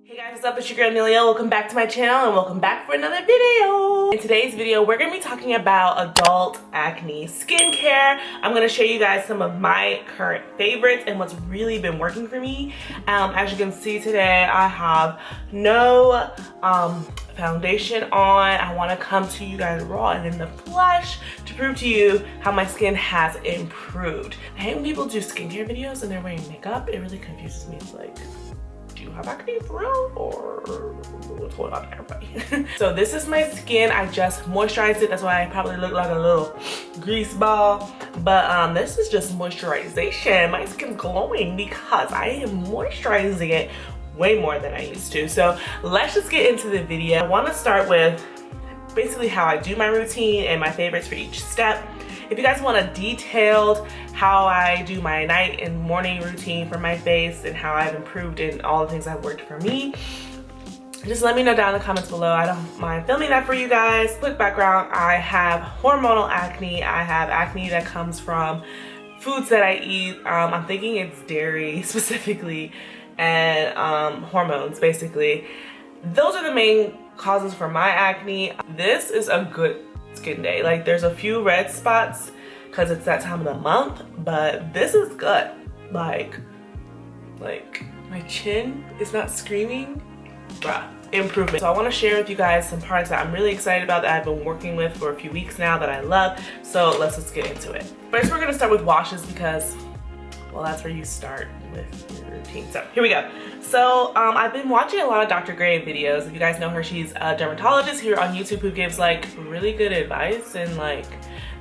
Hey guys, what's up? It's your girl Amelia. Welcome back to my channel and welcome back for another video. In today's video, we're going to be talking about adult acne skincare. I'm going to show you guys some of my current favorites and what's really been working for me. As you can see today, I have no foundation on. I want to come to you guys raw and in the flesh to prove to you how my skin has improved. I hate when people do skincare videos and they're wearing makeup. It really confuses me. It's like, do you have acne for real, or what's going on there, buddy? So this is my skin. I just moisturized it. That's why I probably look like a little grease ball. But this is just moisturization. My skin's glowing because I am moisturizing it way more than I used to. So let's just get into the video. I want to start with basically how I do my routine and my favorites for each step. If you guys want a detailed how I do my night and morning routine for my face and how I've improved in all the things that have worked for me, just let me know down in the comments below. I don't mind filming that for you guys. Quick background, I have hormonal acne. I have acne that comes from foods that I eat. I'm thinking it's dairy specifically and hormones basically. Those are the main causes for my acne. This is a good skin day. Like, there's a few red spots because it's that time of the month, but this is good. Like my chin is not screaming. Bruh, improvement. So I want to share with you guys some products that I'm really excited about that I've been working with for a few weeks now that I love. So let's just get into it. First, we're going to start with washes because, well, that's where you start with your routine. So here we go. So I've been watching a lot of Dr. Gray videos. If you guys know her, she's a dermatologist here on YouTube who gives like really good advice and like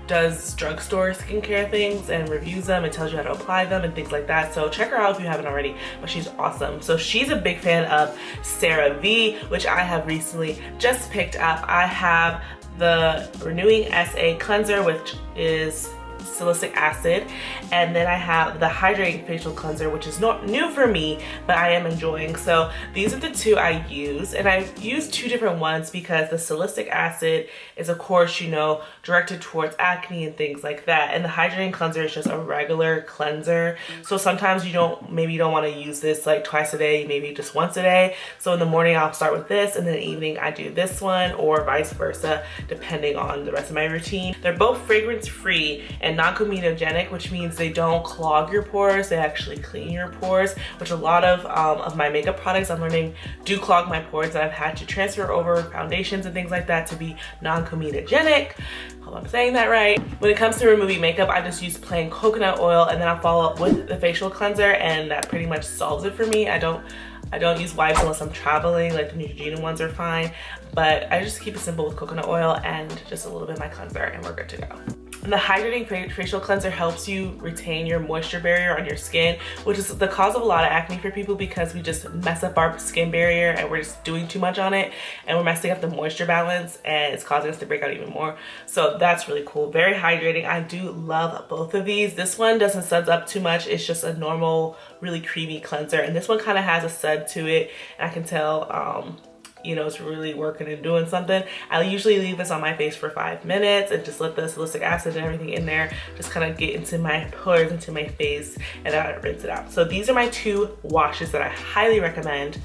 does drugstore skincare things and reviews them and tells you how to apply them and things like that. So check her out if you haven't already, but she's awesome. So she's a big fan of CeraVe, which I have recently just picked up. I have the Renewing SA Cleanser, which is salicylic acid, and then I have the hydrating facial cleanser, which is not new for me, but I am enjoying. So these are the two I use, and I use two different ones because the salicylic acid is, of course, you know, directed towards acne and things like that, and the hydrating cleanser is just a regular cleanser. So sometimes you don't want to use this like twice a day, maybe just once a day. So in the morning I'll start with this, and then in the evening I do this one, or vice versa, depending on the rest of my routine. They're both fragrance free and non-comedogenic, which means they don't clog your pores. They actually clean your pores, which a lot of my makeup products I'm learning do clog my pores, and I've had to transfer over foundations and things like that to be non-comedogenic. Hope I'm saying that right. When it comes to removing makeup, I just use plain coconut oil, and then I'll follow up with the facial cleanser, and that pretty much solves it for me. I don't use wipes unless I'm traveling, like the Neutrogena ones are fine, but I just keep it simple with coconut oil and just a little bit of my cleanser, and we're good to go. And the hydrating facial cleanser helps you retain your moisture barrier on your skin, which is the cause of a lot of acne for people because we just mess up our skin barrier and we're just doing too much on it, and we're messing up the moisture balance, and it's causing us to break out even more. So that's really cool. Very hydrating. I do love both of these. This one doesn't suds up too much. It's just a normal, really creamy cleanser, and this one kind of has a sud to it, and I can tell you know, it's really working and doing something. I usually leave this on my face for 5 minutes and just let the salicylic acid and everything in there just kind of get into my pores, into my face, and then I rinse it out. So these are my two washes that I highly recommend.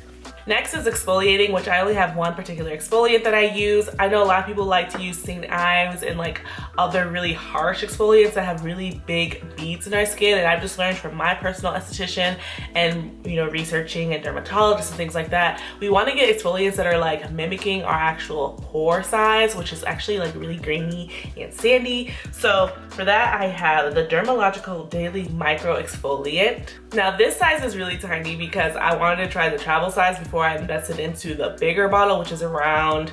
Next is exfoliating, which I only have one particular exfoliant that I use. I know a lot of people like to use St. Ives and like other really harsh exfoliants that have really big beads in our skin, and I've just learned from my personal esthetician and, you know, researching and dermatologists and things like that, we want to get exfoliants that are like mimicking our actual pore size, which is actually like really grainy and sandy. So for that, I have the Dermalogical Daily Micro Exfoliant. Now this size is really tiny because I wanted to try the travel size before I invested into the bigger bottle, which is around,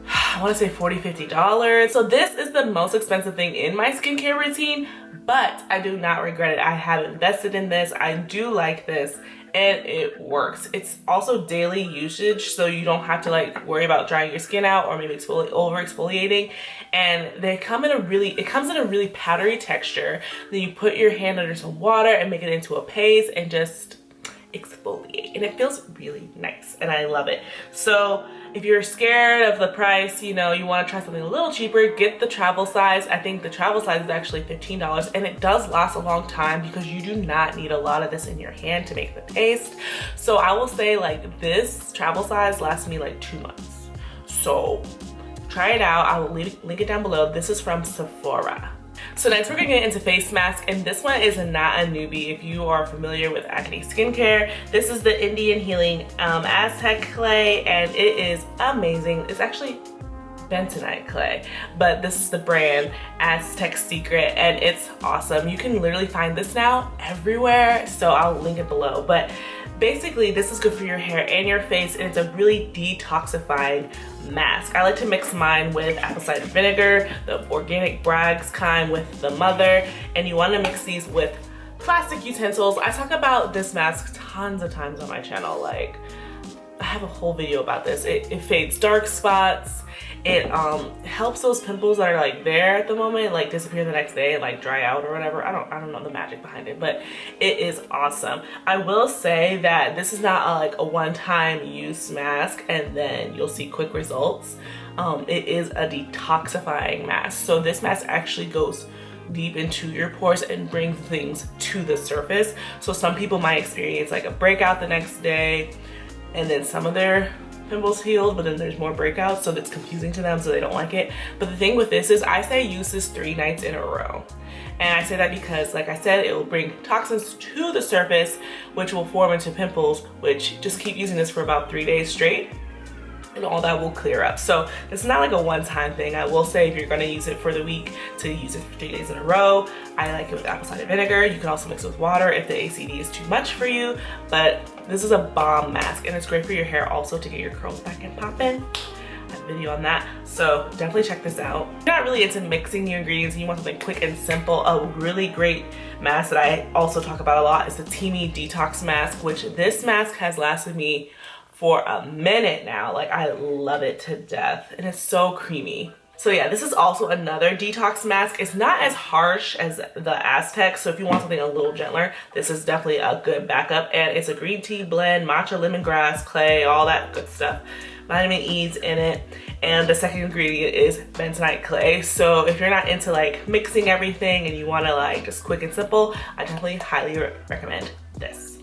I want to say $40–50. So this is the most expensive thing in my skincare routine, but I do not regret it. I have invested in this. I do like this, and it works. It's also daily usage, so you don't have to like worry about drying your skin out or maybe over exfoliating. And they come in it comes in a really powdery texture. Then you put your hand under some water and make it into a paste, and just exfoliate, and it feels really nice and I love it. So if you're scared of the price, you know, you want to try something a little cheaper, get the travel size. I think the travel size is actually $15, and it does last a long time because you do not need a lot of this in your hand to make the paste. So I will say like this travel size lasts me like 2 months. So try it out. I will link it down below. This is from Sephora. So next we're gonna get into face mask, and this one is not a newbie if you are familiar with acne skincare. This is the Indian Healing Aztec clay, and it is amazing. It's actually bentonite clay, but this is the brand Aztec Secret, and it's awesome. You can literally find this now everywhere, so I'll link it below. But basically this is good for your hair and your face, and it's a really detoxifying mask. I like to mix mine with apple cider vinegar, the organic Bragg's kind with the mother, and you want to mix these with plastic utensils. I talk about this mask tons of times on my channel. Like, I have a whole video about this. It fades dark spots. It helps those pimples that are like there at the moment like disappear the next day and like dry out or whatever. I don't know the magic behind it, but it is awesome. I will say that this is not like a one-time use mask and then you'll see quick results. It is a detoxifying mask. So this mask actually goes deep into your pores and brings things to the surface. So some people might experience like a breakout the next day, and then some of their pimples healed, but then there's more breakouts, so it's confusing to them, so they don't like it. But the thing with this is I say use this 3 nights in a row. And I say that because, like I said, it will bring toxins to the surface, which will form into pimples, which just keep using this for about 3 days straight, and all that will clear up. So it's not like a one-time thing. I will say if you're gonna use it for the week, to use it for 3 days in a row. I like it with apple cider vinegar. You can also mix it with water if the ACV is too much for you, but this is a bomb mask, and it's great for your hair also to get your curls back and popping. I have a video on that, so definitely check this out. If you're not really into mixing your ingredients and you want something quick and simple, a really great mask that I also talk about a lot is the Teamy Detox Mask, which this mask has lasted me for a minute now. Like, I love it to death, and it's so creamy. So yeah, this is also another detox mask. It's not as harsh as the Aztec, so if you want something a little gentler, this is definitely a good backup. And it's a green tea blend, matcha, lemongrass, clay, all that good stuff. Vitamin E's in it, and the second ingredient is bentonite clay. So if you're not into like mixing everything and you want to like just quick and simple, I definitely highly recommend this.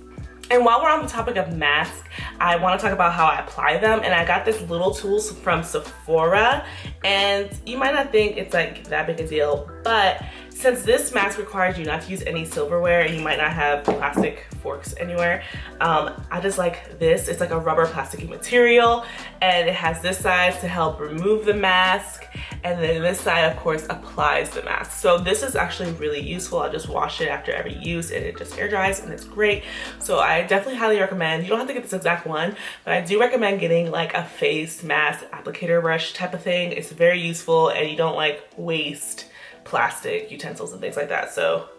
And while we're on the topic of masks, I want to talk about how I apply them. And I got this little tools from Sephora, and you might not think it's like that big a deal, but since this mask requires you not to use any silverware and you might not have plastic forks anywhere, I just like this. It's like a rubber plasticky material, and it has this side to help remove the mask, and then this side of course applies the mask. So this is actually really useful. I'll just wash it after every use and it just air dries, and it's great. So I definitely highly recommend. You don't have to get this exact one, but I do recommend getting like a face mask applicator brush type of thing. It's very useful, and you don't like waste plastic utensils and things like that. So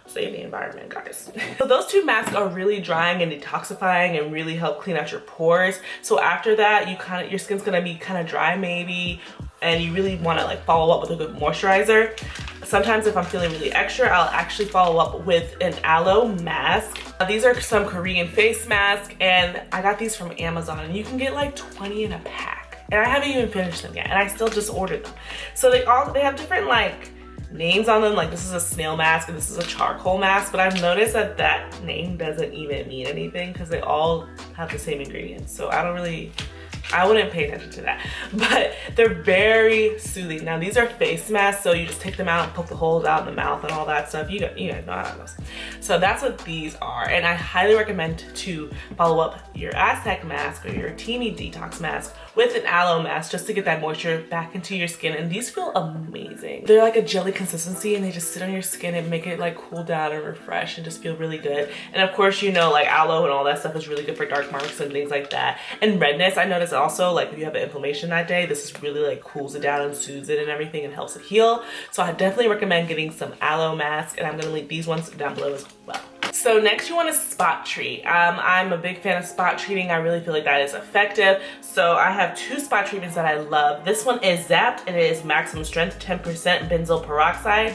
save the environment, guys. So those 2 masks are really drying and detoxifying and really help clean out your pores. So after that, your skin's gonna be kind of dry maybe, and you really want to like follow up with a good moisturizer. Sometimes if I'm feeling really extra, I'll actually follow up with an aloe mask. These are some Korean face masks, and I got these from Amazon, and you can get like 20 in a pack. And I haven't even finished them yet, and I still just ordered them. So they have different like names on them, like this is a snail mask and this is a charcoal mask, but I've noticed that that name doesn't even mean anything because they all have the same ingredients. So I wouldn't pay attention to that, but they're very soothing. Now these are face masks, so you just take them out and poke the holes out in the mouth and all that stuff. You guys know how it goes. So that's what these are, and I highly recommend to follow up your Aztec mask or your Teamy Detox mask with an aloe mask just to get that moisture back into your skin. And these feel amazing. They're like a jelly consistency, and they just sit on your skin and make it like cool down and refresh and just feel really good. And of course, you know, like aloe and all that stuff is really good for dark marks and things like that. And redness, I noticed also, like if you have an inflammation that day, this is really like cools it down and soothes it and everything and helps it heal. So I definitely recommend getting some aloe mask, and I'm gonna link these ones down below as well. So next you want to spot treat. I'm a big fan of spot treating. I really feel like that is effective. So I have 2 spot treatments that I love. This one is Zapped, and it is maximum strength, 10% benzoyl peroxide.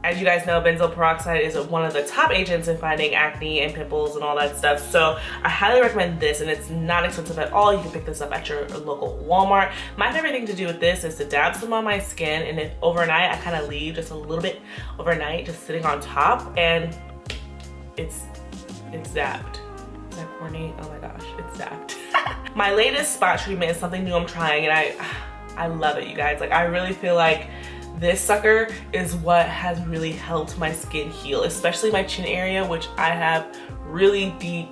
As you guys know, benzoyl peroxide is one of the top agents in fighting acne and pimples and all that stuff. So I highly recommend this, and it's not expensive at all. You can pick this up at your local Walmart. My favorite thing to do with this is to dab some on my skin, and if overnight, I kind of leave just a little bit overnight, just sitting on top, and it's zapped. Is that corny? Oh my gosh, it's zapped. My latest spot treatment is something new I'm trying, and I love it, you guys. Like, I really feel like this sucker is what has really helped my skin heal, especially my chin area, which I have really deep,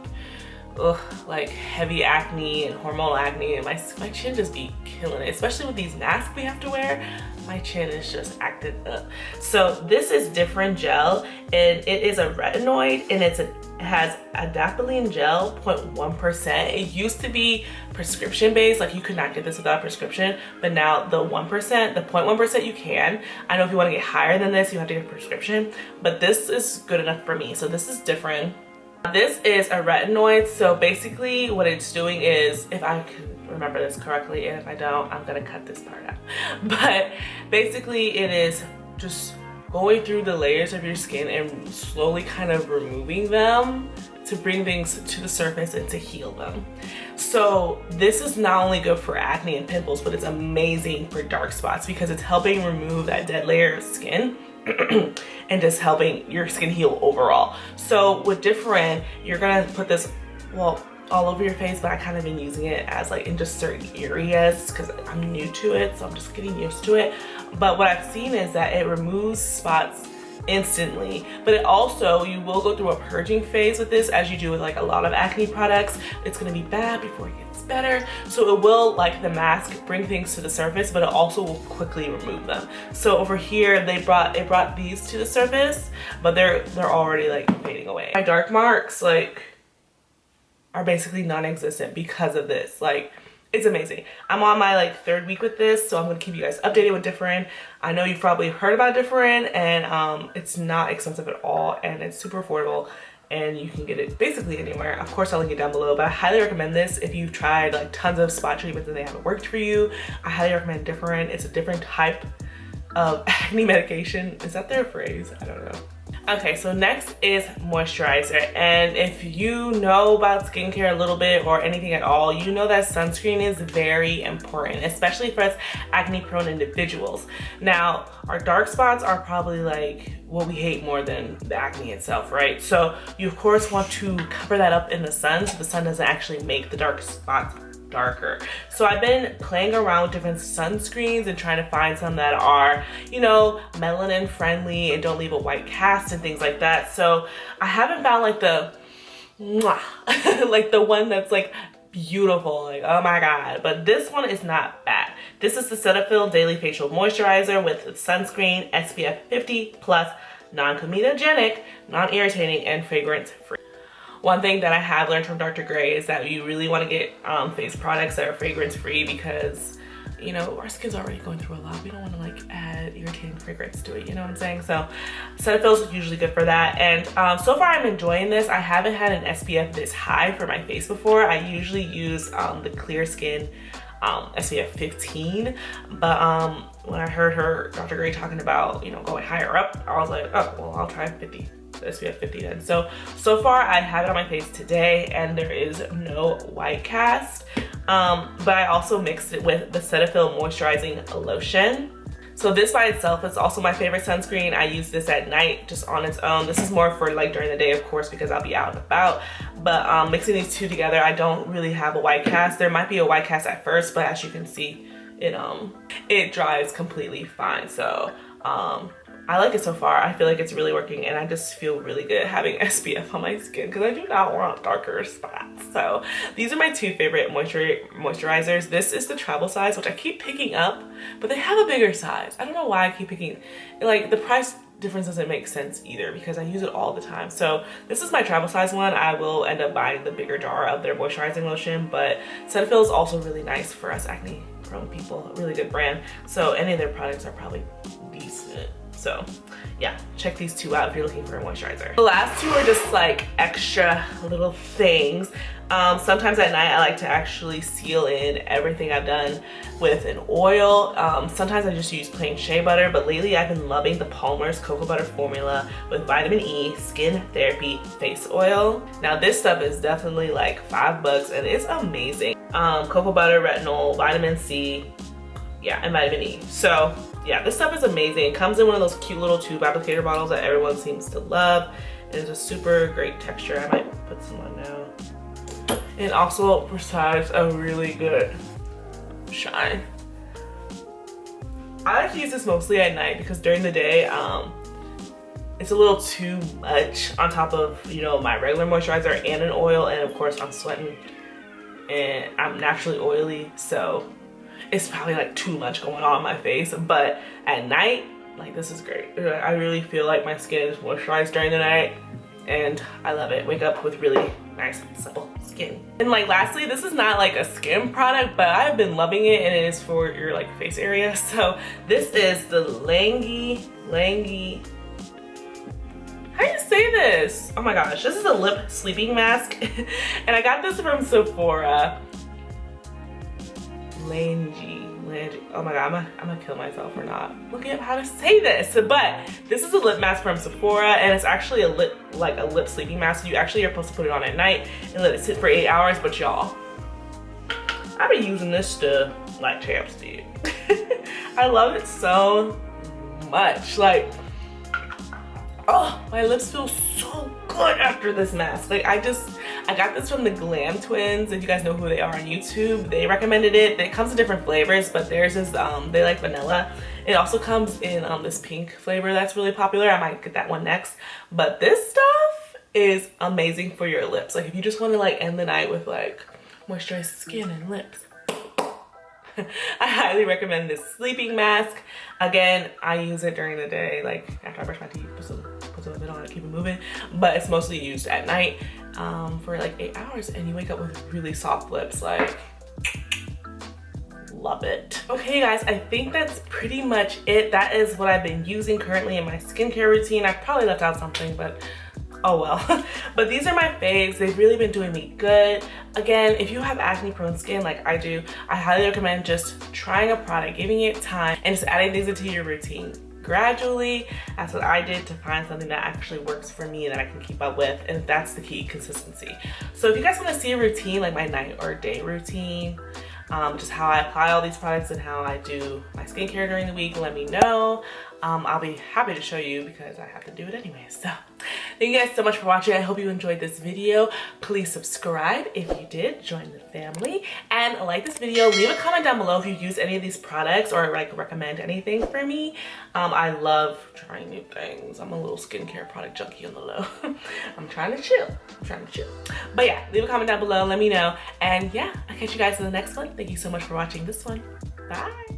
like heavy acne and hormonal acne, and my chin just be killing it, especially with these masks we have to wear. My chin is just acted up. So this is different gel, and it is a retinoid, and it has adapalene gel, 0.1%. It used to be prescription based, like you could not get this without a prescription, but now the 1%, the 0.1% you can. I know if you want to get higher than this, you have to get a prescription, but this is good enough for me. So this is different. This is a retinoid, so basically what it's doing is, if I can remember this correctly, and if I don't, I'm gonna cut this part out. But basically it is just going through the layers of your skin and slowly kind of removing them to bring things to the surface and to heal them. So this is not only good for acne and pimples, but it's amazing for dark spots because it's helping remove that dead layer of skin and just helping your skin heal overall. So with Different, you're gonna put this, well, all over your face, but I kind of been using it as like in just certain areas because I'm new to it, so I'm just getting used to it. But what I've seen is that it removes spots instantly, but it also, you will go through a purging phase with this, as you do with like a lot of acne products. It's gonna be bad before it gets better. So it will, like the mask, bring things to the surface, but it also will quickly remove them. So over here, it brought these to the surface, but they're already like fading away. My dark marks like are basically non-existent because of this. Like, it's amazing. I'm on my like 3rd week with this, so I'm gonna keep you guys updated with Different. I know you've probably heard about Different, and it's not expensive at all, and it's super affordable, and you can get it basically anywhere. Of course, I'll link it down below, but I highly recommend this if you've tried like tons of spot treatments and they haven't worked for you. I highly recommend Different. It's a different type of acne medication. Is that their phrase? I don't know. Okay, so next is moisturizer, and if you know about skincare a little bit or anything at all, you know that sunscreen is very important, especially for us acne prone individuals. Now, our dark spots are probably like what we hate more than the acne itself, right? So you of course want to cover that up in the sun so the sun doesn't actually make the dark spots darker. So I've been playing around with different sunscreens and trying to find some that are, you know, melanin friendly and don't leave a white cast and things like that. So I haven't found like the like the one that's like beautiful, like oh my god, but this one is not bad. This is the Cetaphil Daily Facial Moisturizer with sunscreen, SPF 50 plus, non-comedogenic, non-irritating, and fragrance free. One thing that I have learned from Dr. Gray is that you really want to get face products that are fragrance free because, you know, our skin's already going through a lot. We don't want to like add irritating fragrance to it, you know what I'm saying? So Cetaphil is usually good for that. And so far I'm enjoying this. I haven't had an SPF this high for my face before. I usually use the Clear Skin SPF 15, but when I heard Dr. Gray talking about, you know, going higher up, I was like, oh, well, I'll try 50. SPF 50 then. So far I have it on my face today and there is no white cast, but I also mixed it with the Cetaphil moisturizing lotion. So this by itself is also my favorite sunscreen. I use this at night just on its own. This is more for like during the day, of course, because I'll be out and about, but mixing these two together, I don't really have a white cast. There might be a white cast at first, but as you can see, it dries completely fine. So I like it so far. I feel like it's really working, and I just feel really good having SPF on my skin because I do not want darker spots. So these are my two favorite moisturizers. This is the travel size, which I keep picking up, but they have a bigger size. I don't know why I keep picking, like the price difference doesn't make sense either because I use it all the time. So this is my travel size one. I will end up buying the bigger jar of their moisturizing lotion, but Cetaphil is also really nice for us acne prone people, a really good brand. So any of their products are probably decent. So yeah, check these two out if you're looking for a moisturizer. The last two are just like extra little things. Sometimes at night I like to actually seal in everything I've done with an oil. Sometimes I just use plain shea butter, but lately I've been loving the Palmer's Cocoa Butter Formula with Vitamin E Skin Therapy Face Oil. Now this stuff is definitely like $5 and it's amazing. Cocoa butter, retinol, vitamin C, yeah, and vitamin E. So yeah, this stuff is amazing. It comes in one of those cute little tube applicator bottles that everyone seems to love. It's a super great texture. I might put some on now. It also provides a really good shine. I like to use this mostly at night because during the day, it's a little too much on top of, you know, my regular moisturizer and an oil, and of course I'm sweating and I'm naturally oily, so it's probably like too much going on my face. But at night, like, this is great. I really feel like my skin is moisturized during the night and I love it. Wake up with really nice, supple skin. And like lastly, this is not like a skin product, but I've been loving it, and it is for your like face area. So this is the Langy, how do you say this? Oh my gosh, this is a lip sleeping mask. And I got this from Sephora. Langy. Oh my god, I'm gonna kill myself for not looking up how to say this. But this is a lip mask from Sephora, and it's actually a lip sleeping mask. You actually are supposed to put it on at night and let it sit for 8 hours. But y'all, I've been using this stuff like chapstick. I love it so much. Like, oh, my lips feel so good after this mask. Like, I got this from the Glam Twins. If you guys know who they are on YouTube, they recommended it. It comes in different flavors, but theirs is, they like vanilla. It also comes in this pink flavor that's really popular. I might get that one next. But this stuff is amazing for your lips. Like, if you just want to like end the night with like moisturized skin and lips, I highly recommend this sleeping mask. Again, I use it during the day, like after I brush my teeth, put some of it on to keep it moving. But it's mostly used at night for like 8 hours, and you wake up with really soft lips. Like, love it. Okay guys, I think that's pretty much it. That is what I've been using currently in my skincare routine. I probably left out something, but oh well. But these are my faves. They've really been doing me good. Again, if you have acne prone skin like I do, I highly recommend just trying a product, giving it time, and just adding things into your routine gradually. That's what I did to find something that actually works for me and that I can keep up with, and that's the key, consistency. So if you guys want to see a routine, like my night or day routine, just how I apply all these products and how I do my skincare during the week, let me know. I'll be happy to show you because I have to do it anyway. So thank you guys so much for watching. I hope you enjoyed this video. Please subscribe if you did, join the family, and like this video. Leave a comment down below if you use any of these products or like recommend anything for me. I love trying new things. I'm a little skincare product junkie on the low. I'm trying to chill. But yeah, leave a comment down below, let me know. And yeah, I'll catch you guys in the next one. Thank you so much for watching this one. Bye.